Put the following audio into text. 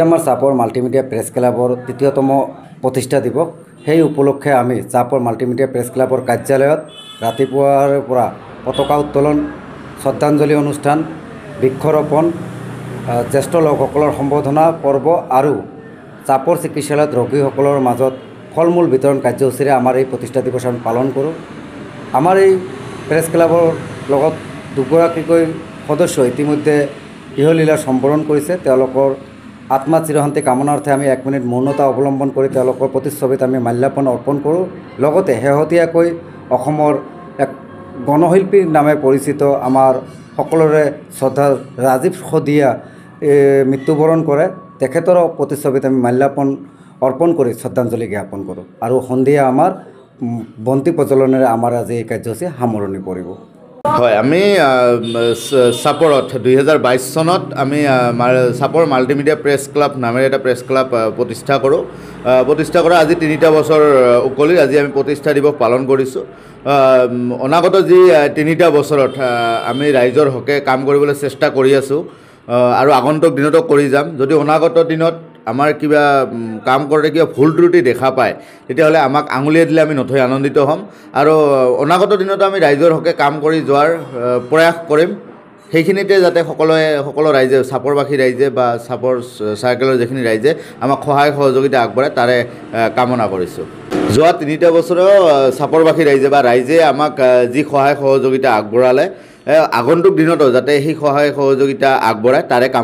আমাৰ চাপৰ multimedia press ক্লাবৰ তৃতীয়তম প্ৰতিষ্ঠা দিৱস সেই উপলক্ষে আমি চাপৰ মাল্টিমিডিয়া প্ৰেছ ক্লাবৰ কাৰ্যালয়ত ৰাতিপুৱাৰ পৰা পতাকা উত্তোলন, শ্ৰদ্ধাঞ্জলি অনুষ্ঠান, বৃক্ষৰোপণ, জ্যেষ্ঠ লোকসকলৰ সম্বৰ্ধনা পৰ্ব আৰু চাপৰ চিকিৎসালয়ত ৰোগীসকলৰ মাজত ফল মূল বিতৰণ কাৰ্যসূচীৰে আমাৰ এই প্ৰতিষ্ঠা দিৱস আমি পালন কৰোঁ। আমাৰ এই প্ৰেছ ক্লাবৰ লগত দুগৰাকীকৈ সদস্য ইতিমধ্যে ইহলীলা সম্বৰণ কৰিছে। তেওঁলোকৰ আত্মা চিৰশান্তি কামনাৰ্থে আমি 1 মিনিট মৌনতা অৱলম্বন কৰি তেওঁলোকৰ প্ৰতিচ্ছবিত আমি মাল্যাৰ্পণ অৰ্পণ কৰোঁ। লগতে শেহতীয়াকৈ অসমৰ এক গণশিল্পীৰ নামে পৰিচিত আমাৰ সকলোৰে শ্ৰদ্ধা ৰাজীৱ শদিয়া মৃত্যুবৰণ কৰে। তেখেতৰ প্ৰতিচ্ছবিত আমি মাল্যাৰ্পণ অৰ্পণ কৰি শ্ৰদ্ধাঞ্জলি জ্ঞাপন কৰোঁ আৰু সন্ধিয়া আমাৰ বন্তি প্ৰজ্বলনেৰে আমাৰ আজি এই কাৰ্যসূচী সামৰণি পৰিব। হয়, আমি চাপৰত 2022 চনত আমি চাপৰ মাল্টিমিডিয়া প্ৰেছ ক্লাব নামেৰে এটা প্ৰেছ ক্লাব প্ৰতিষ্ঠা কৰা আজি 3টা বছৰ উকলিল। আজি আমি প্ৰতিষ্ঠা দিৱস পালন কৰিছোঁ। অনাগত যি 3টা বছৰত আমি ৰাইজৰ হকে কাম কৰিবলৈ চেষ্টা কৰি আছোঁ আৰু আগন্তুক দিনতো কৰি যাম। যদি অনাগত দিনত আমাৰ কিবা কাম কৰোঁতে কিবা ভুল ত্ৰুটি দেখা পায় তেতিয়াহ'লে আমাক আঙুলিয়াই দিলে আমি নথৈ আনন্দিত হ'ম আৰু অনাগত দিনত আমি ৰাইজৰ হকে কাম কৰি যোৱাৰ প্ৰয়াস কৰিম। সেইখিনিতে যাতে সকলো ৰাইজে, চাপৰবাসী ৰাইজে বা চাপৰ চাৰ্কেলৰ যিখিনি ৰাইজে আমাক সহায় সহযোগিতা আগবঢ়ায় তাৰে কামনা কৰিছোঁ। যোৱা 3টা বছৰৰ চাপৰবাসী ৰাইজে বা ৰাইজে আমাক যি সহায় সহযোগিতা আগবঢ়ালে আগন্তুক দিনতো যাতে সেই সহায় সহযোগিতা আগবঢ়ায় তাৰে কাম